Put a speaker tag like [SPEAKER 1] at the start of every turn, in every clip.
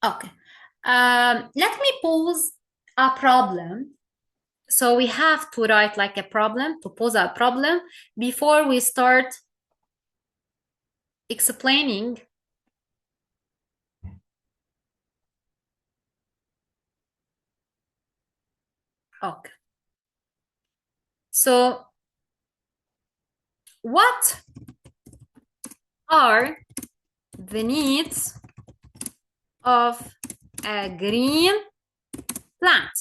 [SPEAKER 1] Okay. Let me pose a problem. So we have to write like a problem, to pose a problem before we start explaining. Okay. So what are the needs of a green plant?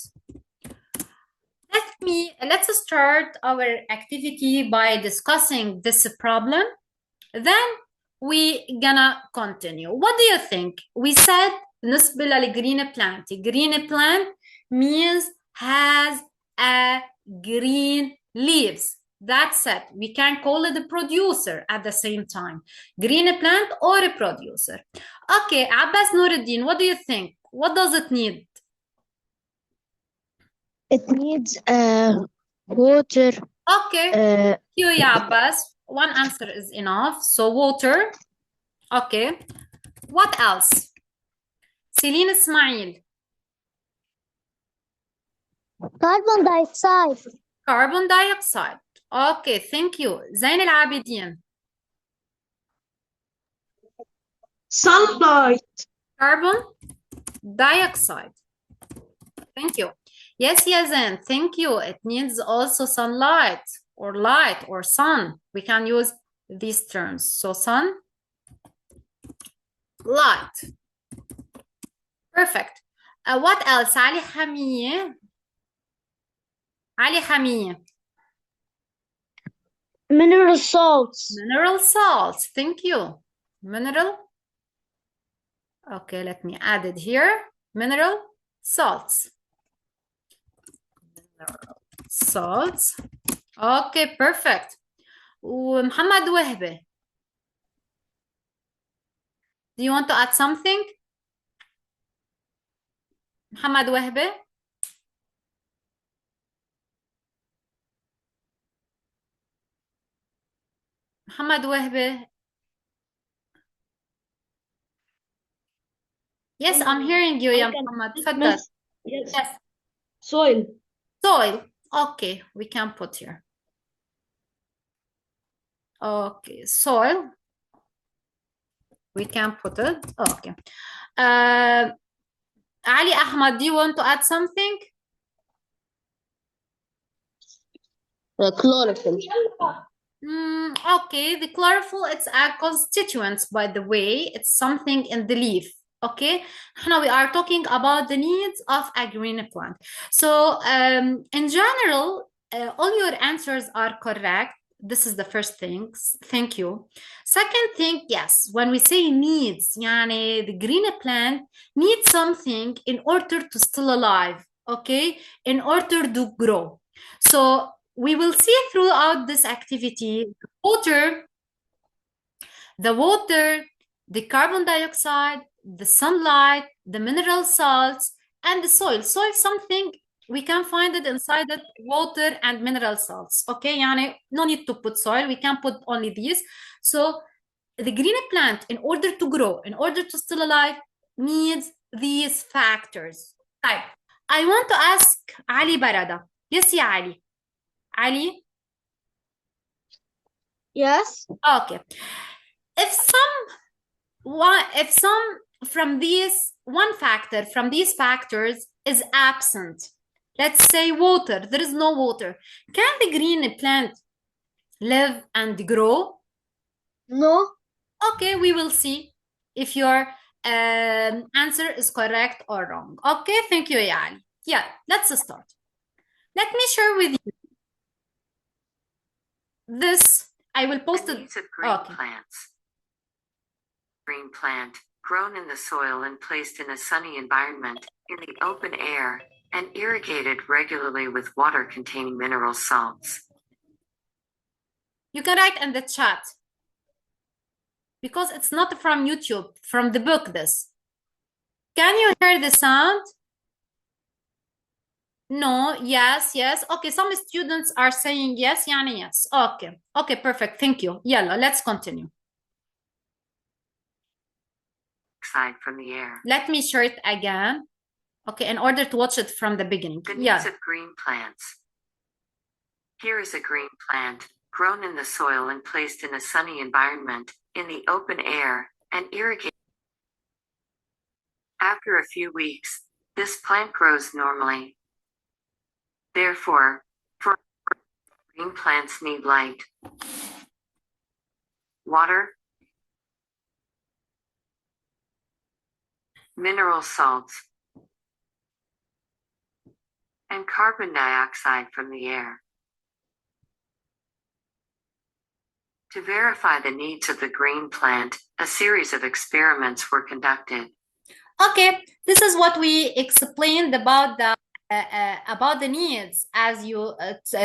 [SPEAKER 1] Let's start our activity by discussing this problem. Then we gonna continue. What do you think? We said بالنسبة للgreen plant. Green plant means has a green leaves. That's it. We can call it a producer at the same time. Green plant or a producer. Okay, Abbas Nuruddin, what do you think? What does it need?
[SPEAKER 2] It needs water.
[SPEAKER 1] Okay, you, Abbas. One answer is enough. So water. Okay. What else? Celine Ismail.
[SPEAKER 2] Carbon dioxide.
[SPEAKER 1] Carbon dioxide. Okay, thank you. Zain Al Abidin.
[SPEAKER 3] Sunlight.
[SPEAKER 1] Carbon dioxide. Thank you. Yes, Yazan, thank you. It needs also sunlight or light or sun. We can use these terms. So sun, light. Perfect. What else? Ali Hamiye. Ali Hamiye.
[SPEAKER 2] Mineral salts.
[SPEAKER 1] Mineral salts. Thank you. Mineral. Okay, let me add it here. Mineral salts. Mineral salts. Okay, perfect. ومحمد وهبة. Do you want to add something? محمد وهبة. محمد وهبة. Yes, I'm hearing you, يا محمد. تفضل.
[SPEAKER 3] Yes. Soil.
[SPEAKER 1] Soil. Okay, we can put here. Okay, soil. We can put it. Okay. Ali Ahmad, do you want to add something?
[SPEAKER 2] Chlorophyll.
[SPEAKER 1] Okay, the chlorophyll, it's a constituent, by the way. It's something in the leaf. Okay, now we are talking about the needs of a green plant. So in general, all your answers are correct. This is the first thing. Thank you. Second thing, yes, when we say needs, yani the green plant needs something in order to still alive, okay, in order to grow. So we will see throughout this activity the water, the carbon dioxide, the sunlight, the mineral salts, and the soil. Soil, something we can find it inside it, water and mineral salts. Okay, yani no need to put soil, we can put only these. So the green plant, in order to grow, in order to still alive, needs these factors. Right. I want to ask Ali Barada. Yes, ya Ali. Ali?
[SPEAKER 2] Yes.
[SPEAKER 1] Okay. If some from these one factor from these factors is absent, let's say water, there is no water, can the green plant live and grow?
[SPEAKER 2] No.
[SPEAKER 1] Okay, we will see if your answer is correct or wrong. Okay, thank you, Yani. Yeah, let's start. Let me share with you this. I will post it.
[SPEAKER 4] Needs of green plants. Green plant, grown in the soil and placed in a sunny environment, in the open air, and irrigated regularly with water containing mineral salts.
[SPEAKER 1] You can write in the chat, because it's not from YouTube, from the book this. Can you hear the sound? No, yes, yes. Okay, some students are saying yes, yani yes. Okay, okay, perfect. Thank you. Yalla, let's continue.
[SPEAKER 4] dioxide from the air.
[SPEAKER 1] Let me share it again. Okay, in order to watch it from the beginning.
[SPEAKER 4] The needs of green plants. Here is a green plant, grown in the soil and placed in a sunny environment, in the open air, and irrigated. After a few weeks, this plant grows normally. Therefore, for green plants need light, water, mineral salts, and carbon dioxide from the air. To verify the needs of the green plant, a series of experiments were conducted.
[SPEAKER 1] Okay, this is what we explained about the needs, as you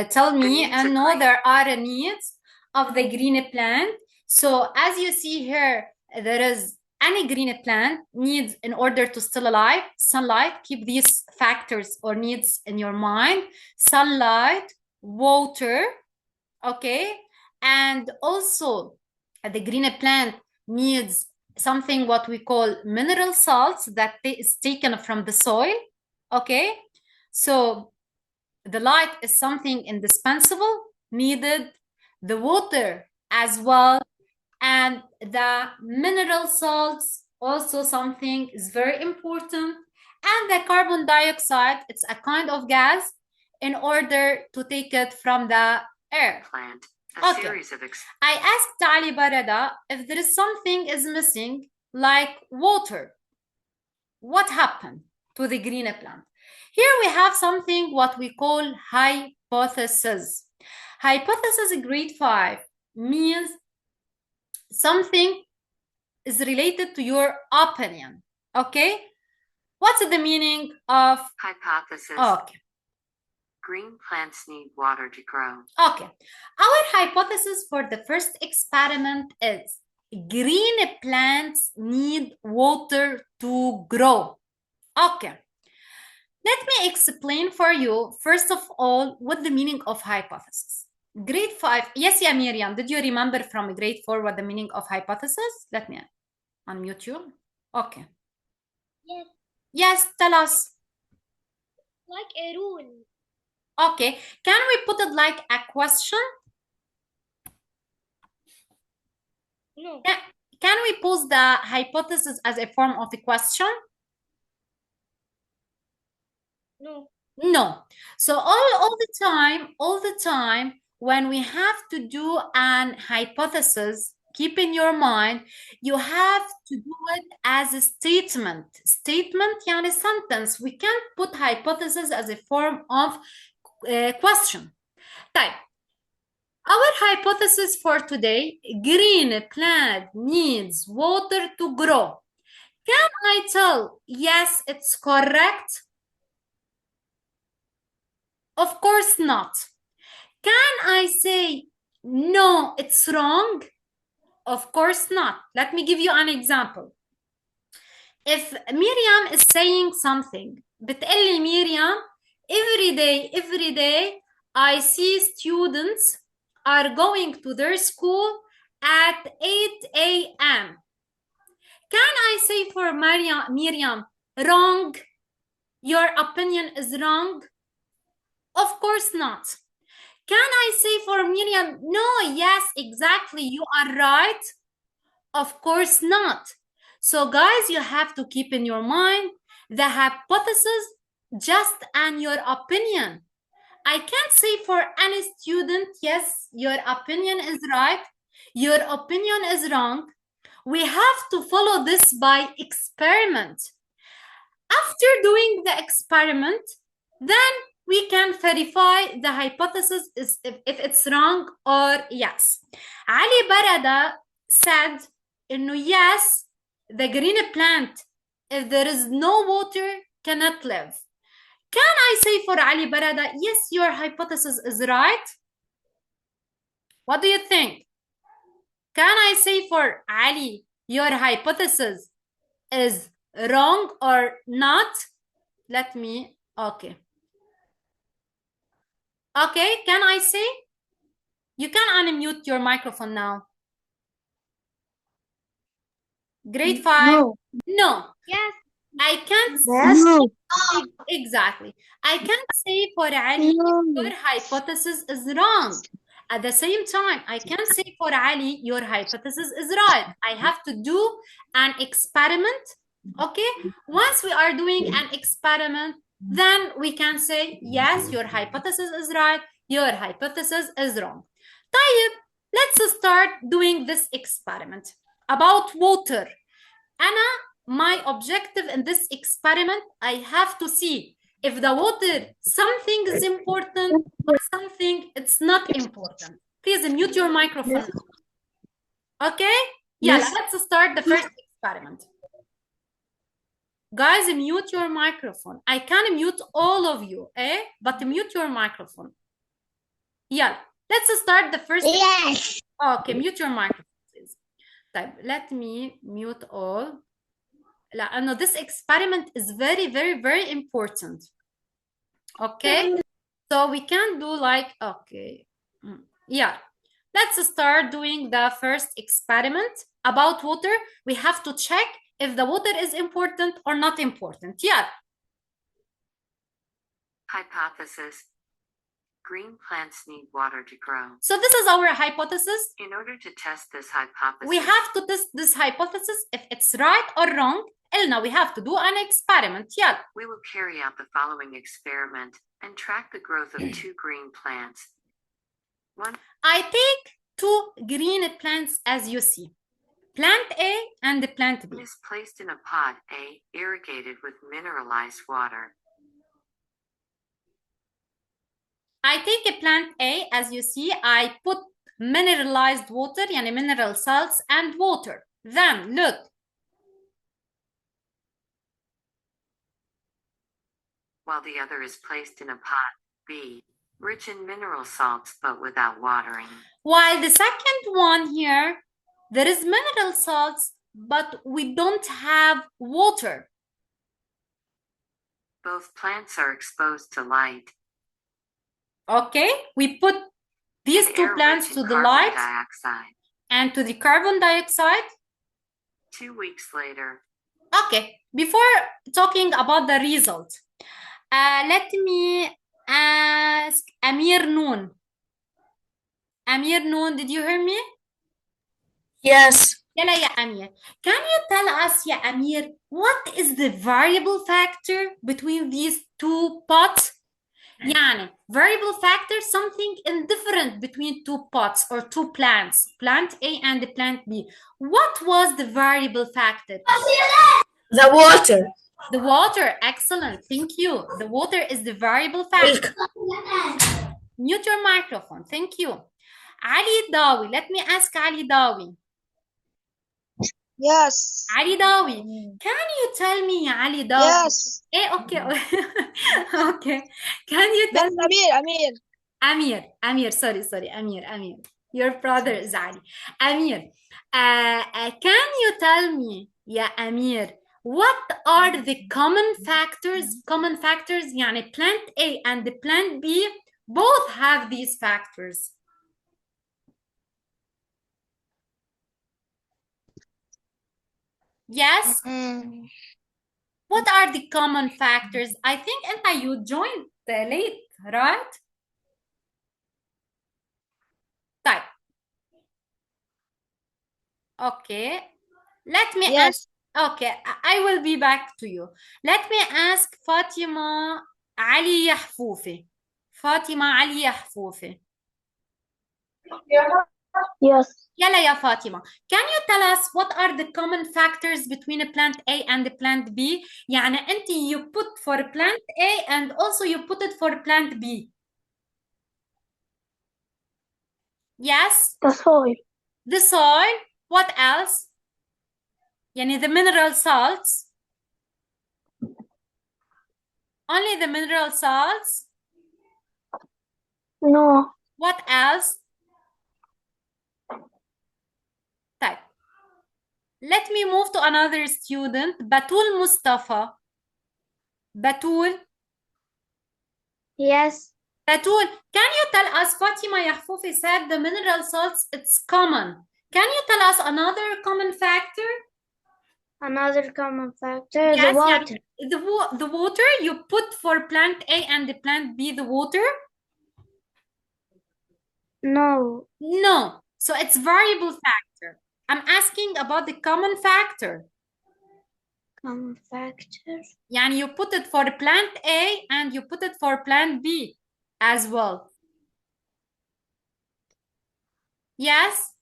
[SPEAKER 1] tell me, and know there are needs of the green plant. So as you see here, there is any green plant needs, in order to still alive, sunlight. Keep these factors or needs in your mind: sunlight, water, okay, and also the green plant needs something what we call mineral salts that is taken from the soil. Okay, so the light is something indispensable, needed, the water as well, and the mineral salts also something is very important, and the carbon dioxide, it's a kind of gas, in order to take it from the air.
[SPEAKER 4] Plant.
[SPEAKER 1] Okay. I asked Ali Barada if there is something is missing, like water. What happened to the green plant? Here we have something what we call hypothesis. Hypothesis grade 5 means something is related to your opinion. Okay? What's the meaning of
[SPEAKER 4] hypothesis?
[SPEAKER 1] Okay.
[SPEAKER 4] Green plants need water to grow.
[SPEAKER 1] Okay. Our hypothesis for the first experiment is green plants need water to grow. Okay. Let me explain for you, first of all, what the meaning of hypothesis. Grade 5. Yes, yeah, Miriam. Did you remember from grade 4 what the meaning of hypothesis? Let me unmute you. Okay.
[SPEAKER 2] Yes.
[SPEAKER 1] Yes, tell us.
[SPEAKER 2] Like a rule.
[SPEAKER 1] Okay. Can we put it like a question?
[SPEAKER 2] No.
[SPEAKER 1] Can we pose the hypothesis as a form of a question?
[SPEAKER 2] No.
[SPEAKER 1] No. So all the time, when we have to do an hypothesis, keep in your mind, you have to do it as a statement. Statement, yani sentence. We can't put hypothesis as a form of question. Type. Our hypothesis for today, green plant needs water to grow. Can I tell, yes, it's correct? Of course not. Can I say, no, it's wrong? Of course not. Let me give you an example. If Miriam is saying something, بتقلي Miriam, every day, I see students are going to their school at 8 a.m. Can I say for Miriam, wrong? Your opinion is wrong? Of course not. Can I say for Miriam, no, yes, exactly, you are right? Of course not. So guys, you have to keep in your mind the hypothesis just and your opinion. I can't say for any student, yes, your opinion is right, your opinion is wrong. We have to follow this by experiment. After doing the experiment, then we can verify the hypothesis is if it's wrong or yes. Ali Barada said, yes, the green plant, if there is no water, cannot live. Can I say for Ali Barada, yes, your hypothesis is right? What do you think? Can I say for Ali, your hypothesis is wrong or not? Let me, okay. Okay, can I say? You can unmute your microphone now. Grade 5?
[SPEAKER 3] No.
[SPEAKER 1] No.
[SPEAKER 2] Yes.
[SPEAKER 1] I can't
[SPEAKER 3] Yes. No.
[SPEAKER 1] exactly. I can't say for Ali your hypothesis is wrong. At the same time, I can't say for Ali your hypothesis is right. I have to do an experiment. Okay? Once we are doing an experiment, then we can say yes, your hypothesis is right, your hypothesis is wrong. طيب, let's start doing this experiment about water. My objective in this experiment, I have to see if the water, something is important or something it's not important. Please mute your microphone. Okay? Yeah,
[SPEAKER 3] Yes.
[SPEAKER 1] let's start the first experiment. Guys, mute your microphone. I can mute all of you, but mute your microphone. Yeah, let's start the first.
[SPEAKER 3] Yes.
[SPEAKER 1] Okay, mute your microphone, please. Let me mute all. لأنه this experiment is very, very, very important. Okay? So we can do like, okay. Yeah. Let's start doing the first experiment about water. We have to check if the water is important or not important. Yeah.
[SPEAKER 4] Hypothesis. Green plants need water to grow.
[SPEAKER 1] So this is our hypothesis.
[SPEAKER 4] In order to test this hypothesis,
[SPEAKER 1] we have to test this hypothesis if it's right or wrong. Elna, we have to do an experiment. Yeah.
[SPEAKER 4] We will carry out the following experiment and track the growth of 2 green plants.
[SPEAKER 1] I take 2 green plants as you see. Plant A and plant B.
[SPEAKER 4] It is placed in a pot A, irrigated with mineralized water.
[SPEAKER 1] I take a plant A, as you see, I put mineralized water, yani mineral salts and water. Then, look.
[SPEAKER 4] While the other is placed in a pot B, rich in mineral salts but without watering.
[SPEAKER 1] While the second one here, there is mineral salts, but we don't have water.
[SPEAKER 4] Both plants are exposed to light.
[SPEAKER 1] Okay, we put these 2 plants to the light
[SPEAKER 4] dioxide.
[SPEAKER 1] And to the carbon dioxide.
[SPEAKER 4] 2 weeks later.
[SPEAKER 1] Okay, before talking about the result, let me ask Amir Noon. Amir Noon, did you hear me?
[SPEAKER 3] Yes.
[SPEAKER 1] Yala ya Amir. Can you tell us, ya Amir, what is the variable factor between these 2 pots? Yani, variable factor, something indifferent between 2 pots or 2 plants, plant A and plant B. What was the variable factor?
[SPEAKER 3] The water.
[SPEAKER 1] The water, excellent, thank you. The water is the variable factor. Mute your microphone, thank you. Ali Dawi, let me ask Ali Dawi.
[SPEAKER 3] Yes.
[SPEAKER 1] Ali Dawi, can you tell me, Ali Dawi?
[SPEAKER 3] Yes.
[SPEAKER 1] Okay. Okay. Can you tell me? Amir, sorry, Amir. Your brother is Ali. Amir, can you tell me, yeah, Amir, what are the common factors? Common factors, يعني plant A and the plant B both have these factors. Yes? What are the common factors? I think Enta, you joined late, right? Type. Okay. Let me ask. Okay, I will be back to you. Let me ask Fatima Ali Yahfoufi. Fatima Ali Yahfoufi.
[SPEAKER 3] Yes.
[SPEAKER 1] Yalla ya Fatima. Can you tell us what are the common factors between a plant A and a plant B? يعني أنت you put for plant A and also you put it for plant B. Yes?
[SPEAKER 3] The soil.
[SPEAKER 1] The soil. What else? يعني the mineral salts. Only the mineral salts?
[SPEAKER 3] No.
[SPEAKER 1] What else? Type. Let me move to another student. Batul Mustafa. Batul.
[SPEAKER 2] Yes.
[SPEAKER 1] Batul, can you tell us, Fatima Yahfoufi said the mineral salts, it's common. Can you tell us another common factor?
[SPEAKER 2] Another common factor, the
[SPEAKER 1] Yes, yeah.
[SPEAKER 2] water.
[SPEAKER 1] The water you put for plant A and the plant B, the water?
[SPEAKER 2] No.
[SPEAKER 1] No. So it's variable factor. I'm asking about the common factor.
[SPEAKER 2] Common factor.
[SPEAKER 1] Yani you put it for plant A and you put it for plant B as well. Yes?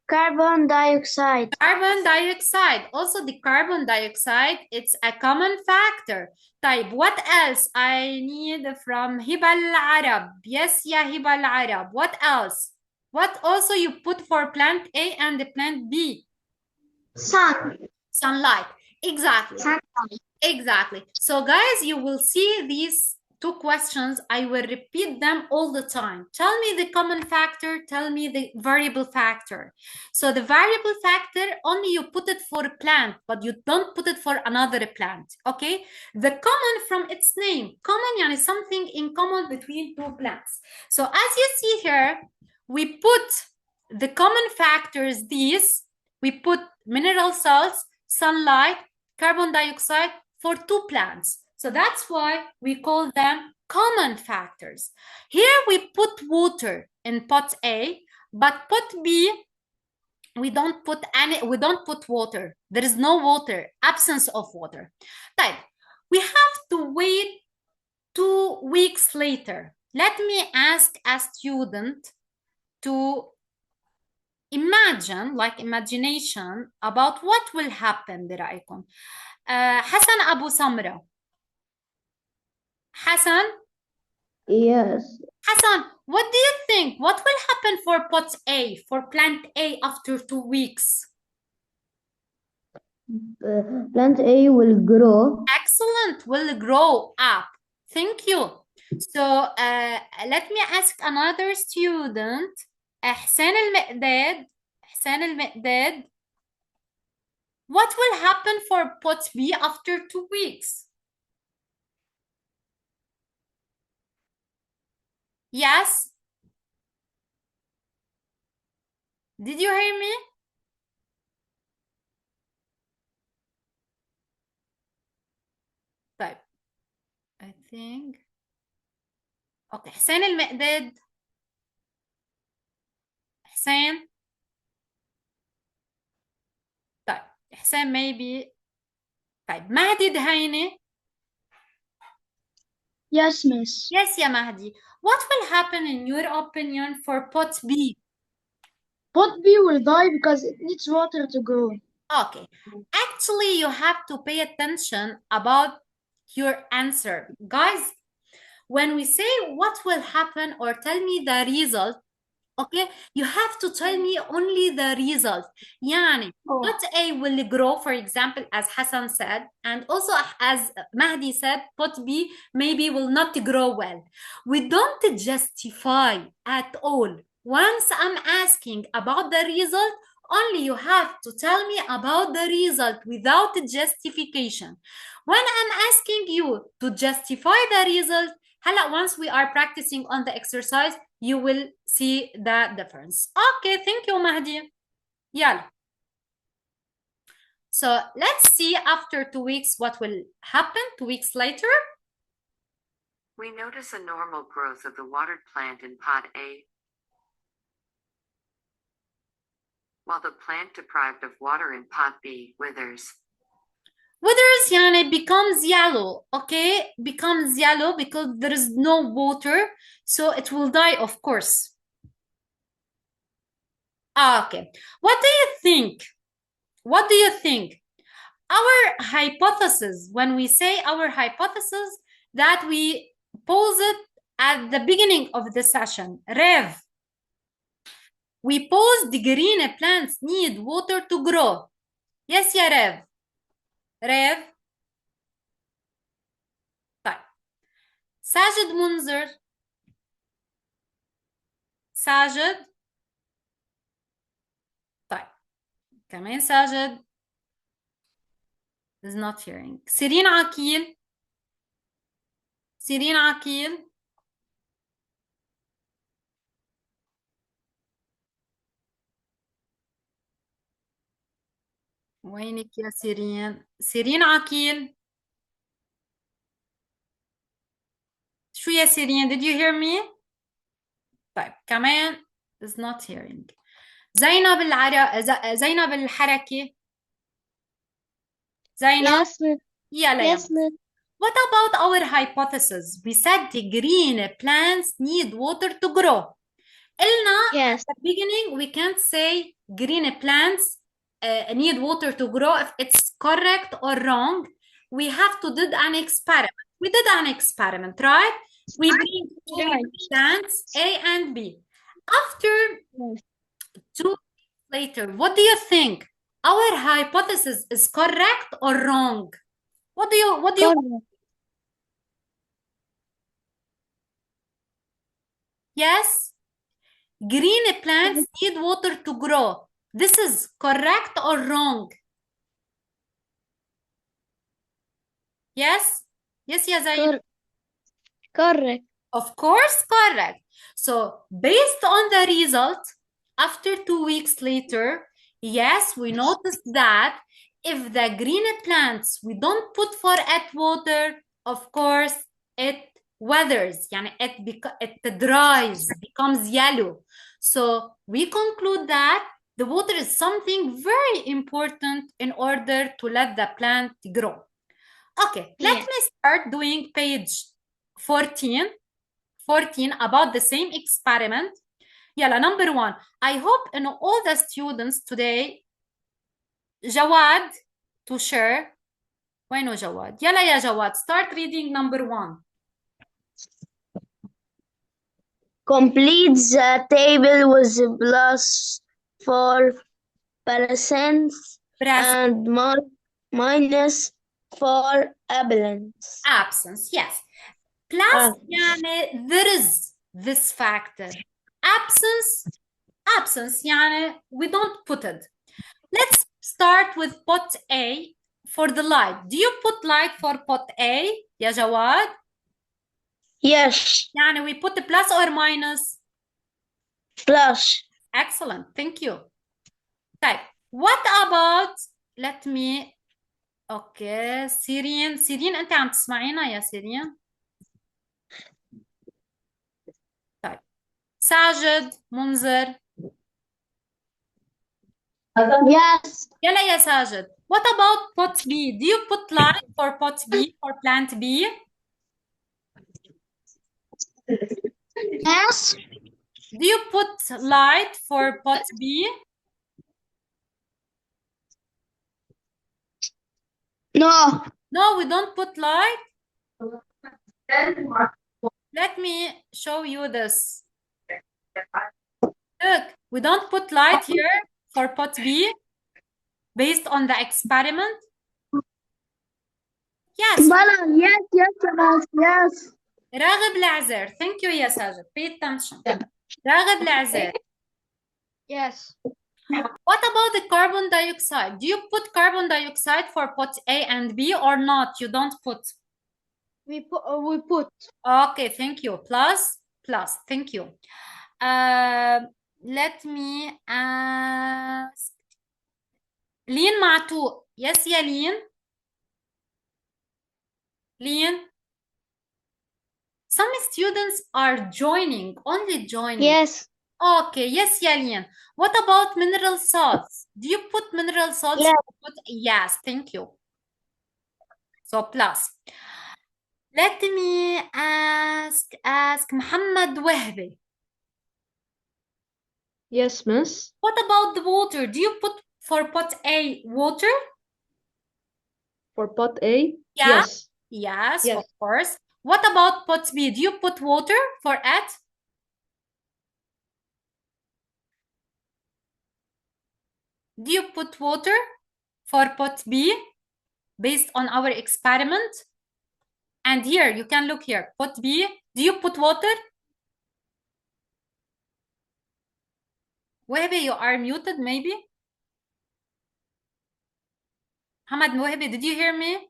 [SPEAKER 2] Carbon dioxide.
[SPEAKER 1] Carbon dioxide. Also the carbon dioxide, it's a common factor. طيب, what else I need from هبة العرب? Yes, يا هبة العرب. What else? What also you put for plant A and the plant B?
[SPEAKER 2] Sun.
[SPEAKER 1] Sunlight. Exactly.
[SPEAKER 2] Sunlight.
[SPEAKER 1] Exactly. So guys, you will see these two questions. I will repeat them all the time. Tell me the common factor, tell me the variable factor. So the variable factor, only you put it for a plant, but you don't put it for another plant, okay? The common from its name, common yani something in common between two plants. So as you see here, we put the common factors, these, we put mineral salts, sunlight, carbon dioxide, for two plants. So that's why we call them common factors. Here we put water in pot A, but pot B, we don't put water. There is no water, absence of water. طيب, we have to wait 2 weeks later. Let me ask a student to imagine, like imagination, about what will happen برأيكم. حسن أبو سمرة. Hassan?
[SPEAKER 3] Yes.
[SPEAKER 1] Hassan, what do you think? What will happen for pot A, for plant A after 2 weeks?
[SPEAKER 3] Plant A will grow.
[SPEAKER 1] Excellent, will grow up. Thank you. So let me ask another student. حسين المقداد. حسين المقداد. What will happen for pot B after 2 weeks? Yes? Did you hear me? طيب. I think. Okay. حسين المقداد. حسين. طيب. حسين maybe. طيب. مهدي دهينة.
[SPEAKER 2] Yes, miss.
[SPEAKER 1] Yes, يا مهدي. What will happen in your opinion for pot B?
[SPEAKER 2] Pot B will die because it needs water to grow.
[SPEAKER 1] Okay. Actually, you have to pay attention about your answer. Guys, when we say what will happen or tell me the result, okay, you have to tell me only the result. يعني pot A will grow, for example, as Hassan said, and also as Mahdi said, pot B maybe will not grow well. We don't justify at all. Once I'm asking about the result, only you have to tell me about the result without justification. When I'm asking you to justify the result, once we are practicing on the exercise, you will see the difference. Okay, thank you, Mahdi. Yeah. So let's see after 2 weeks what will happen 2 weeks later.
[SPEAKER 4] We notice a normal growth of the watered plant in pot A, while the plant deprived of water in pot B withers.
[SPEAKER 1] Withers يعني becomes yellow, okay? Becomes yellow because there is no water, so it will die, of course. Okay, what do you think? What do you think? Our hypothesis, when we say our hypothesis, that we pose it at the beginning of the session, Rev. We pose the green plants need water to grow. Yes, يا Rev. Rev. طيب. ساجد منذر. ساجد. طيب. كمان ساجد is not hearing. سيرين عقيل. سيرين عقيل. وينك يا سيرين؟ سيرين عقيل. شو يا سيرين؟ Did you hear me؟ طيب كمان is not hearing. زينب الحركة. زينب.
[SPEAKER 2] Yes, miss.
[SPEAKER 1] يلا يا
[SPEAKER 2] Yes,
[SPEAKER 1] مس.
[SPEAKER 2] miss.
[SPEAKER 1] What about our hypothesis? We said the green plants need water to grow. قلنا
[SPEAKER 2] Yes.
[SPEAKER 1] at the beginning we can't say green plants need water to grow if it's correct or wrong. We have to do an experiment. We did an experiment, right? We bring two
[SPEAKER 2] Right.
[SPEAKER 1] plants A and B. After
[SPEAKER 2] Yes.
[SPEAKER 1] 2 weeks later, what do you think? Our hypothesis is correct or wrong? What do you
[SPEAKER 2] Correct.
[SPEAKER 1] Yes? Green plants need water to grow. This is correct or wrong? Yes? Yes, يا زين.
[SPEAKER 2] Correct.
[SPEAKER 1] Of course, correct. So based on the result, after 2 weeks later, yes, we noticed that if the green plants, we don't put for it water, of course, it weathers, يعني it dries, becomes yellow. So we conclude that the water is something very important in order to let the plant grow. Okay, let
[SPEAKER 2] Yeah.
[SPEAKER 1] me start doing page 14 about the same experiment. يلا, number 1. I hope in all the students today, جواد to share. وينه جواد؟ يلا يا جواد, start reading number 1.
[SPEAKER 2] Complete the table with plus for percent and minus for absence.
[SPEAKER 1] Absence, yes. Plus يعني there is this factor. Absence يعني we don't put it. Let's start with pot A for the light. Do you put light for pot A يا جواد؟
[SPEAKER 2] Yes.
[SPEAKER 1] يعني we put the plus or minus?
[SPEAKER 2] Plus.
[SPEAKER 1] Excellent, thank you. طيب, what about, let me, okay, سيرين أنت عم تسمعينا يا سيرين؟ طيب, ساجد, منذر.
[SPEAKER 2] Yes.
[SPEAKER 1] يلا يا ساجد. What about pot B? Do you put light for pot B, for plant B?
[SPEAKER 2] Yes.
[SPEAKER 1] Do you put light for pot B?
[SPEAKER 2] No.
[SPEAKER 1] No, we don't put light. Let me show you this. Look, we don't put light here for pot B based on the experiment. Yes.
[SPEAKER 2] Yes, yes, yes.
[SPEAKER 1] راغب العزير. Thank you يا ساجد. Pay attention. راغب العزير.
[SPEAKER 2] Yes.
[SPEAKER 1] What about the carbon dioxide? Do you put carbon dioxide for pot A and B or not? You don't put.
[SPEAKER 2] We put.
[SPEAKER 1] Okay, thank you. Plus. Thank you. Let me ask. لين معتوق. Yes, يا لين. Some students are joining, only joining.
[SPEAKER 2] Yes.
[SPEAKER 1] Okay, yes, يا لين. What about mineral salts? Do you put mineral salts?
[SPEAKER 2] Yes.
[SPEAKER 1] Yes, thank you. So plus. Let me ask محمد وهبي.
[SPEAKER 3] Yes, miss.
[SPEAKER 1] What about the water? Do you put for pot A water?
[SPEAKER 3] For pot A?
[SPEAKER 1] Yeah.
[SPEAKER 3] Yes.
[SPEAKER 1] Yes, of course. What about pot B? Do you put water for it? Do you put water for pot B based on our experiment? And here, you can look here. Pot B, do you put water? Wahbi, you are muted maybe? Hamad Wahbi, did you hear me?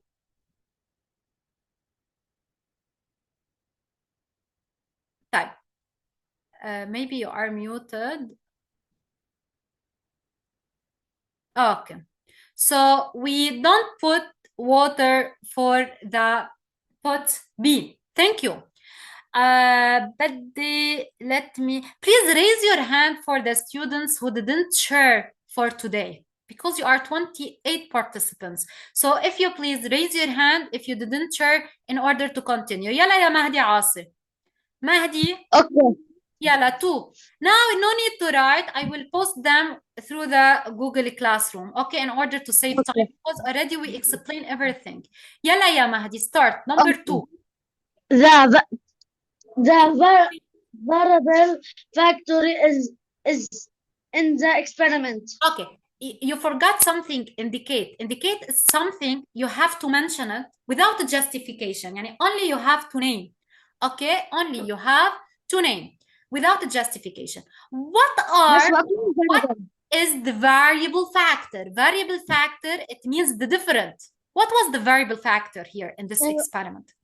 [SPEAKER 1] Type. Maybe you are muted. Okay. So we don't put water for the pot B. Thank you. But let me please raise your hand for the students who didn't share for today, because you are 28 participants. So if you please raise your hand if you didn't share in order to continue. يلا يا مهدي عاصم. مهدي.
[SPEAKER 2] Okay.
[SPEAKER 1] يلا 2. Now no need to write. I will post them through the Google Classroom. Okay, in order to save time, because already we explain everything. يلا يا مهدي, start. Number 2.
[SPEAKER 2] The variable factor is in the experiment.
[SPEAKER 1] Okay, you forgot something. Indicate is something you have to mention it without a justification. يعني only you have to name. Okay, only you have to name without a justification. What is the variable factor? Variable factor, it means the different. What was the variable factor here in this experiment?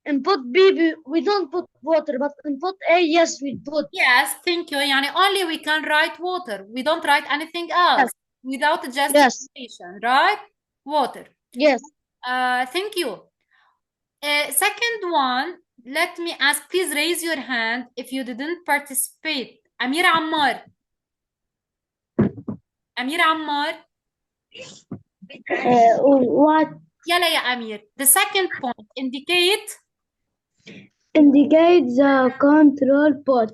[SPEAKER 2] Input B, we don't put water, but input A, yes, we put.
[SPEAKER 1] Yes, thank you. Yani only we can write water. We don't write anything else without a justification, right? Water.
[SPEAKER 2] Yes.
[SPEAKER 1] Thank you. Second one, let me ask, please raise your hand if you didn't participate. Amir Ammar. Amir Ammar.
[SPEAKER 2] What?
[SPEAKER 1] Yala ya Amir. The second point, indicate
[SPEAKER 2] The control pot.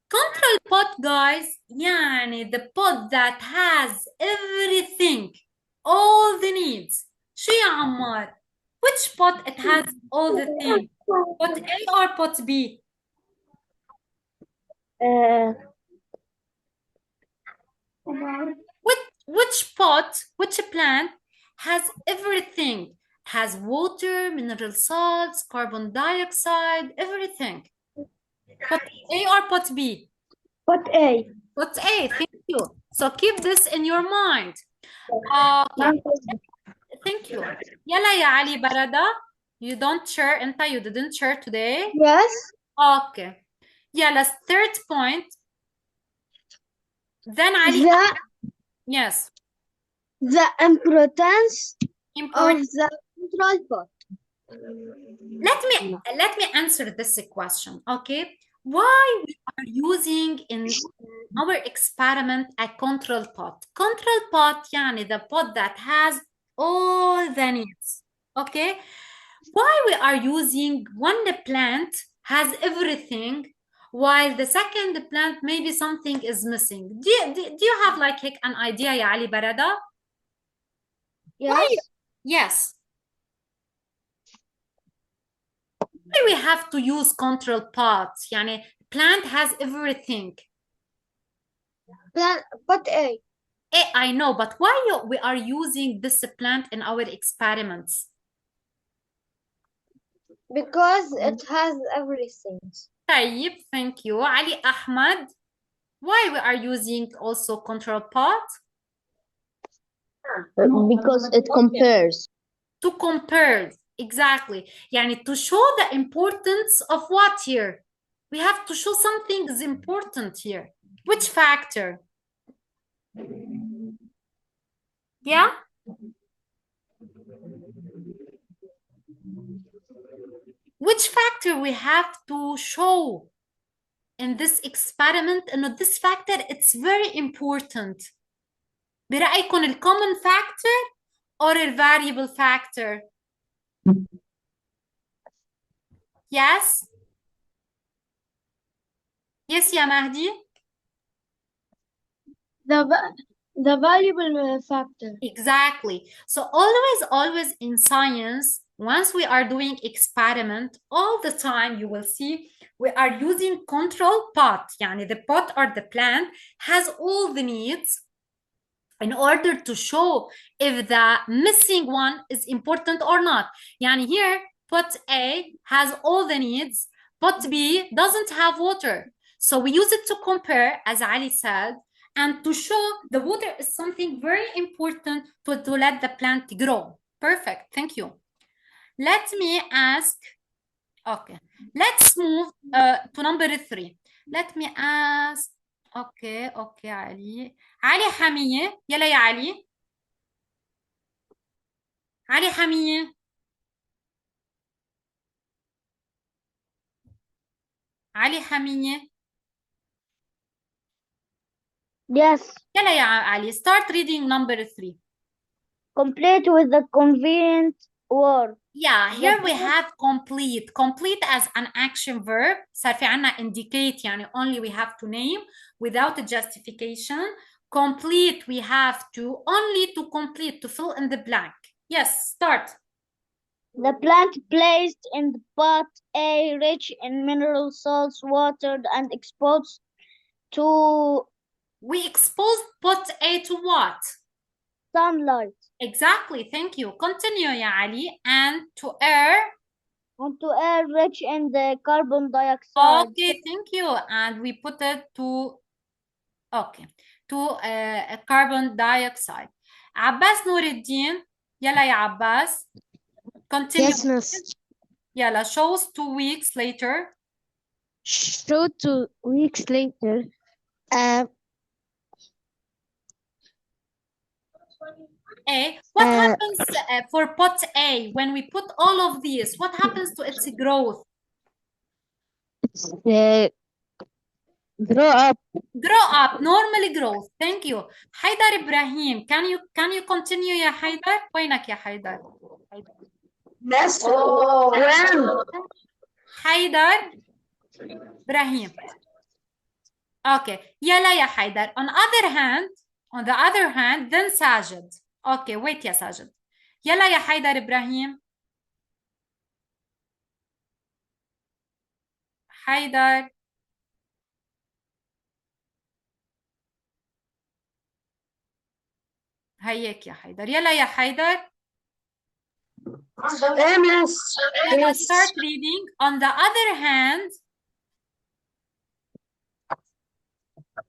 [SPEAKER 1] control pot, guys. يعني the pot that has everything, all the needs. شو يا عمار? Which pot it has all the things? Pot A or pot B? Which pot, which plant has everything? Has water, mineral salts, carbon dioxide, everything. Pot A or pot B?
[SPEAKER 2] Pot A.
[SPEAKER 1] Pot A, thank you. So keep this in your mind. Okay. Thank you. يلا يا علي برادة. You don't share أنت, you didn't share today.
[SPEAKER 2] Yes.
[SPEAKER 1] Okay. يلا third point. Then Ali. Yes.
[SPEAKER 2] The importance of the control pot.
[SPEAKER 1] Let me answer this question. Okay. Why we are using in our experiment a control pot? Control pot يعني the pot that has all the needs. Okay. Why we are using one plant has everything while the second plant maybe something is missing? Do you have like an idea يا علي برادة?
[SPEAKER 2] Yes.
[SPEAKER 1] Yes. Why we have to use control pots? يعني plant has everything.
[SPEAKER 2] Pot A.
[SPEAKER 1] I know, but why we are using this plant in our experiments?
[SPEAKER 2] Because it has everything.
[SPEAKER 1] طيب, thank you. Ali Ahmad, why we are using also control pot?
[SPEAKER 2] Because it compares.
[SPEAKER 1] To compare, exactly. يعني to show the importance of what here? We have to show something is important here. Which factor? Yeah? Which factor we have to show in this experiment? And this factor, it's very important. برأيكم ال common factor or a variable factor? Yes? Yes, يا مهدي?
[SPEAKER 2] The variable factor.
[SPEAKER 1] Exactly. So always in science, once we are doing experiment, all the time you will see we are using control pot. يعني the pot or the plant has all the needs in order to show if the missing one is important or not. يعني here, pot A has all the needs, pot B doesn't have water. So we use it to compare, as Ali said, and to show the water is something very important to let the plant grow. Perfect, thank you. Let me ask, okay, let's move to number 3. Let me ask, okay, Ali. علي حمية, يلا يا علي. علي حمية. علي حمية.
[SPEAKER 2] Yes.
[SPEAKER 1] يلا يا علي start reading number 3.
[SPEAKER 2] Complete with the convenient word.
[SPEAKER 1] Yeah,
[SPEAKER 2] The
[SPEAKER 1] here we
[SPEAKER 2] plant
[SPEAKER 1] have complete. Complete as an action verb. صار في عنا indicate يعني only we have to name without a justification. Complete we have to only to complete to fill in the blank. Yes, start.
[SPEAKER 2] The plant placed in the pot A, rich in mineral salts, watered and exposed to
[SPEAKER 1] We exposed pot A to what?
[SPEAKER 2] sunlight
[SPEAKER 1] Exactly, thank you. Continue يا علي. And to air.
[SPEAKER 2] and to air rich in the carbon dioxide.
[SPEAKER 1] Okay, thank you. And we put it to carbon dioxide. عباس نور الدين. يلا يا عباس. Continue.
[SPEAKER 5] Yes, miss.
[SPEAKER 1] يلا shows 2 weeks later.
[SPEAKER 5] So 2 weeks later,
[SPEAKER 1] What
[SPEAKER 5] Uh,
[SPEAKER 1] happens for pot A when we put all of these? What happens to its growth?
[SPEAKER 5] uh, grow up.
[SPEAKER 1] Grow up, normal growth. Thank you. حيدر إبراهيم, can you continue يا حيدر? وينك يا حيدر؟
[SPEAKER 2] Yes. When?
[SPEAKER 1] حيدر إبراهيم. Okay. يلا يا حيدر. On the other hand, then ساجد. Okay, wait يا ساجد. يلا يا حيدر إبراهيم. حيدر. هيك يا حيدر. يلا يا حيدر. يلا start reading. On the other hand.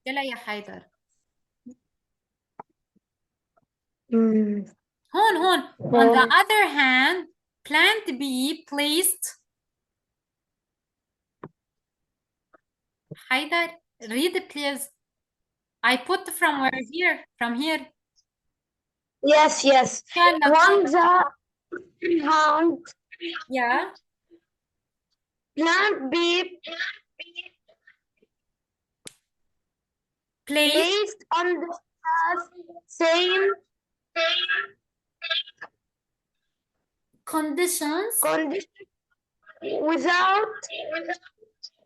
[SPEAKER 1] يلا يا حيدر. هون. On the other hand, plant B placed. حيدر, read it please. I put from where here? From here.
[SPEAKER 2] Yes.
[SPEAKER 1] يلا.
[SPEAKER 2] On the hand,
[SPEAKER 1] Yeah.
[SPEAKER 2] plant B
[SPEAKER 1] Placed.
[SPEAKER 2] placed on the same
[SPEAKER 1] Conditions.
[SPEAKER 2] condition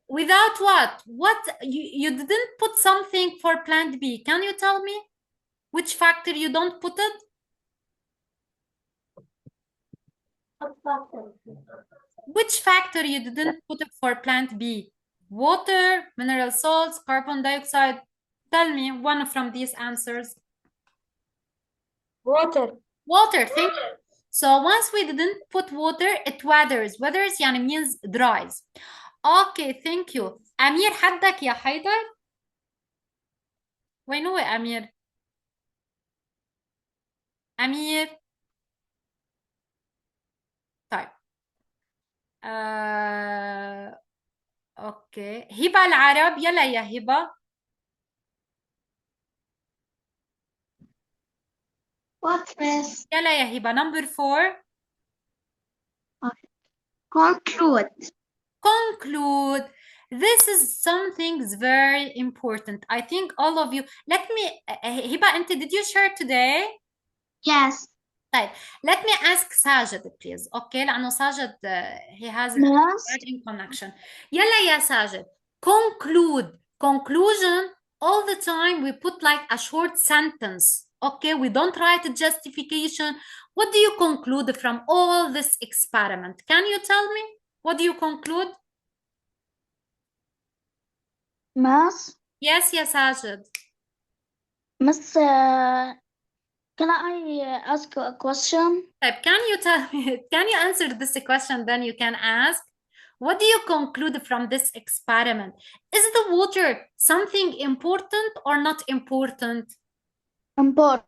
[SPEAKER 1] Without what? What? You didn't put something for plant B. Can you tell me which factor you don't put it? Which factor you didn't put it for plant B? Water, mineral salts, carbon dioxide. Tell me one from these answers.
[SPEAKER 2] water.
[SPEAKER 1] Water, thank you. So once we didn't put water, it weathers. Weathers يعني means dries. Okay, thank you. أمير حدك يا حيدر؟ وين هو أمير؟ أمير. طيب. اوكي. هبة العرب. يلا يا هبة.
[SPEAKER 2] What is
[SPEAKER 1] يلا يا هبة. Number 4.
[SPEAKER 2] conclude?
[SPEAKER 1] Conclude. This is something very important. I think all of you. Let me. هبة, did you share today?
[SPEAKER 2] Yes.
[SPEAKER 1] طيب. Let me ask ساجد please. Okay, لأنه ساجد he has a
[SPEAKER 2] Yes.
[SPEAKER 1] bad connection. يلا يا ساجد. Conclude. Conclusion. All the time we put like a short sentence. Okay, we don't write a justification. What do you conclude from all this experiment? Can you tell me? What do you conclude?
[SPEAKER 2] Miss,
[SPEAKER 1] Yes, yes, Sajid.
[SPEAKER 2] Miss, can I ask a question?
[SPEAKER 1] Can you tell me, can you answer this question, then you can ask? What do you conclude from this experiment? Is the water something important or not important?
[SPEAKER 2] Important.